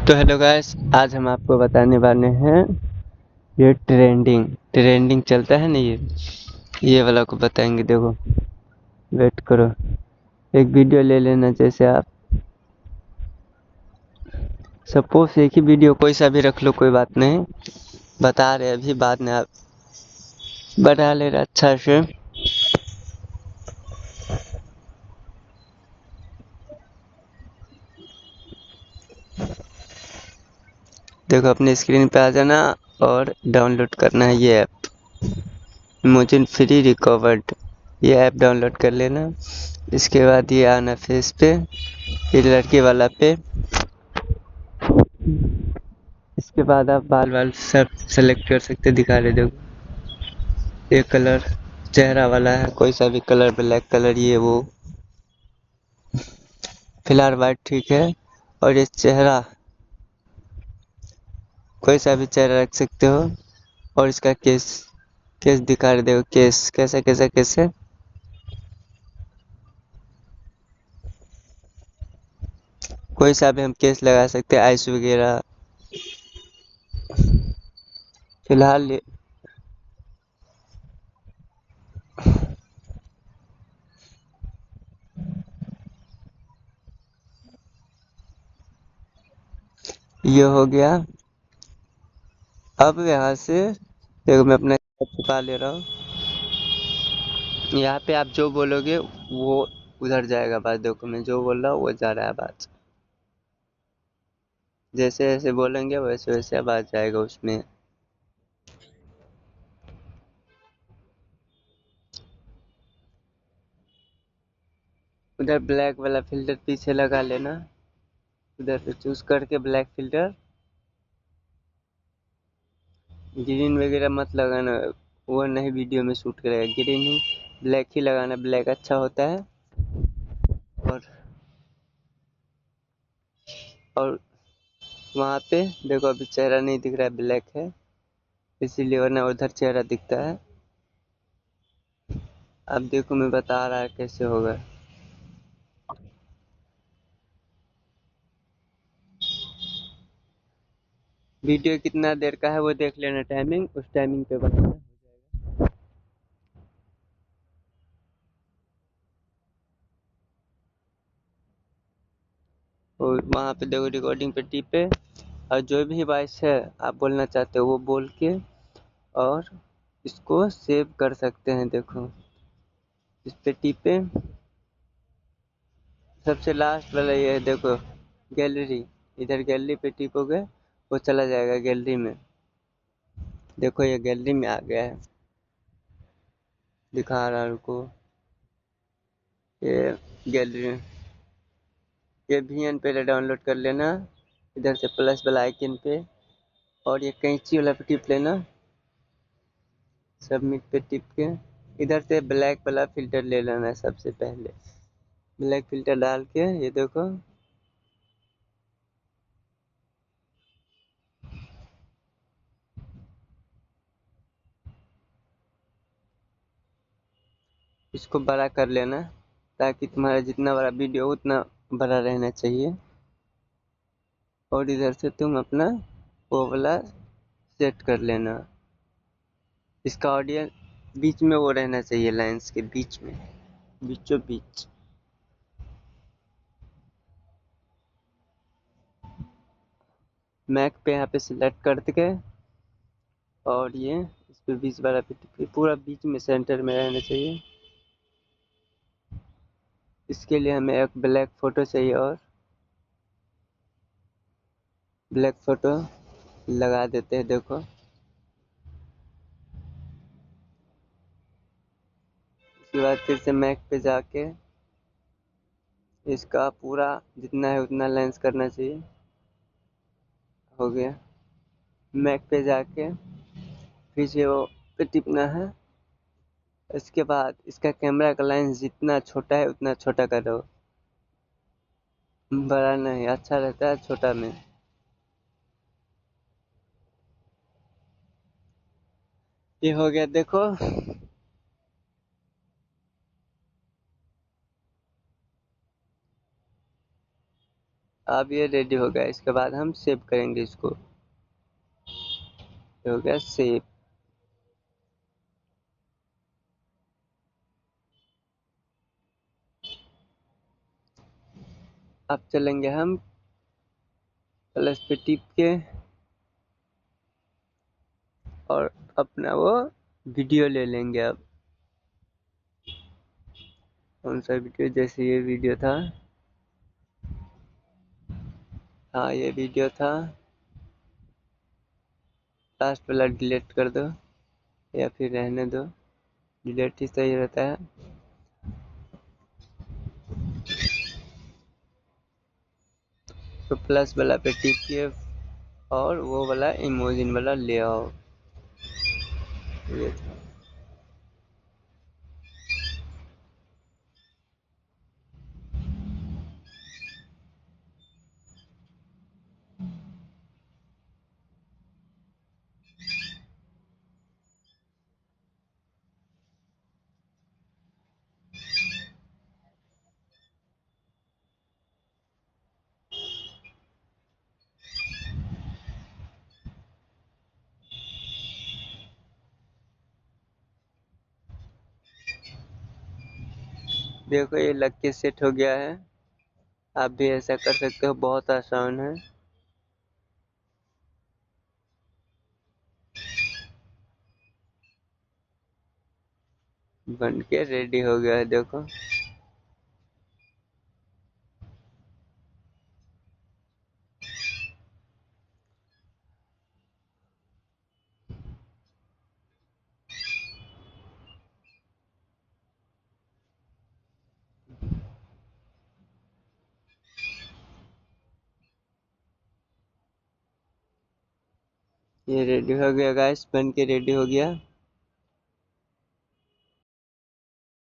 तो hello guys, आज हम आपको बताने वाले हैं ये ट्रेंडिंग चलता है ना, ये वाला को बताएंगे। देखो, वेट करो, एक वीडियो ले लेना। जैसे आप सपोज एक ही वीडियो कोई सा भी रख लो, कोई बात नहीं, बता रहे अभी, बाद में आप बढ़ा ले रहा अच्छा से। देखो, अपने स्क्रीन पे आ जाना और डाउनलोड करना है ये ऐप, इमोजन फ्री रिकवर्ड। ये ऐप डाउनलोड कर लेना। इसके बाद ये आना फेस पे, ये लड़के वाला पे। इसके बाद आप बाल वाल सब सेलेक्ट कर सकते, दिखा रहे। देखो, ये कलर चेहरा वाला है, कोई सा भी कलर, ब्लैक कलर, ये वो, फिलहाल वाइट ठीक है। और ये चेहरा, कोई सा भी चेहरा रख सकते हो। और इसका केस केस दिखा रहे। देखो केस कैसा कैसा कैसे, कोई सा भी हम केस लगा सकते हैं, आइस वगैरह। फिलहाल ये हो गया। अब यहाँ से देखो, मैं अपना छुपा ले रहा हूँ। यहाँ पे आप जो बोलोगे वो उधर जाएगा बात। देखो, मैं जो बोल रहा हूँ वो जा रहा है बात। जैसे जैसे बोलेंगे वैसे वैसे आवाज जाएगा उसमें। उधर ब्लैक वाला फिल्टर पीछे लगा लेना, उधर से चूज करके ब्लैक फिल्टर। ग्रीन वगैरह मत लगाना, वो नहीं वीडियो में शूट करेगा। ग्रीन ही, ब्लैक ही लगाना, ब्लैक अच्छा होता है। और और वहाँ पे देखो, अभी चेहरा नहीं दिख रहा है, ब्लैक है इसीलिए, वरना उधर चेहरा दिखता है। अब देखो, मैं बता रहा है कैसे होगा। वीडियो कितना देर का है वो देख लेना, टाइमिंग, उस टाइमिंग पे बनाना हो जाएगा। और वहाँ पे देखो, रिकॉर्डिंग पे टिपे, और जो भी वॉइस है आप बोलना चाहते हो वो बोल के, और इसको सेव कर सकते हैं। देखो, इस पे टिपे, सबसे लास्ट वाला ये है। देखो, गैलरी, इधर गैलरी पे टिपोगे वो चला जाएगा गैलरी में। देखो, ये गैलरी में आ गया है, दिखा रहा हूँ रुको। ये गैलरी, ये VN पहले डाउनलोड कर लेना, इधर से प्लस वाला आइकन पे, और ये कैंची वाला पे टिप लेना, सबमिट पे टिप के इधर से ब्लैक वाला फिल्टर ले लेना है। सबसे पहले ब्लैक फिल्टर डाल के, ये देखो, इसको बड़ा कर लेना, ताकि तुम्हारा जितना बड़ा वीडियो हो उतना बड़ा रहना चाहिए। और इधर से तुम अपना वो वाला सेट कर लेना। इसका ऑडियंस बीच में वो रहना चाहिए, लाइंस के बीच में, बीचों बीच। मैक पे यहाँ पे सिलेक्ट कर के, और ये इस पे बीच वाला पे पूरा बीच में सेंटर में रहना चाहिए। इसके लिए हमें एक ब्लैक फोटो चाहिए, और ब्लैक फोटो लगा देते हैं। देखो, उसके बाद फिर से मैक पे जाके इसका पूरा जितना है उतना लेंस करना चाहिए। हो गया। मैक पे जाके फिर से वो पे टिपना है। इसके बाद इसका कैमरा का लेंस जितना छोटा है उतना छोटा करो, बड़ा नहीं, अच्छा रहता है छोटा में। ये हो गया। देखो, अब ये रेडी हो गया। इसके बाद हम सेव करेंगे इसको। ये हो गया सेव। अब चलेंगे हम प्लस पे टिप के और अपना वो वीडियो ले लेंगे। अब कौन सा वीडियो? जैसे ये वीडियो था, हाँ ये वीडियो था, लास्ट वाला डिलीट कर दो या फिर रहने दो, डिलीट ही सही रहता है। तो प्लस वाला पे टिपिए और वो वाला इमोजिन वाला ले आओ। ये देखो ये लग के सेट हो गया है। आप भी ऐसा कर सकते हो, बहुत आसान है। बन के रेडी हो गया है, देखो। ये रेडी हो गया गाइस, बन के रेडी हो गया।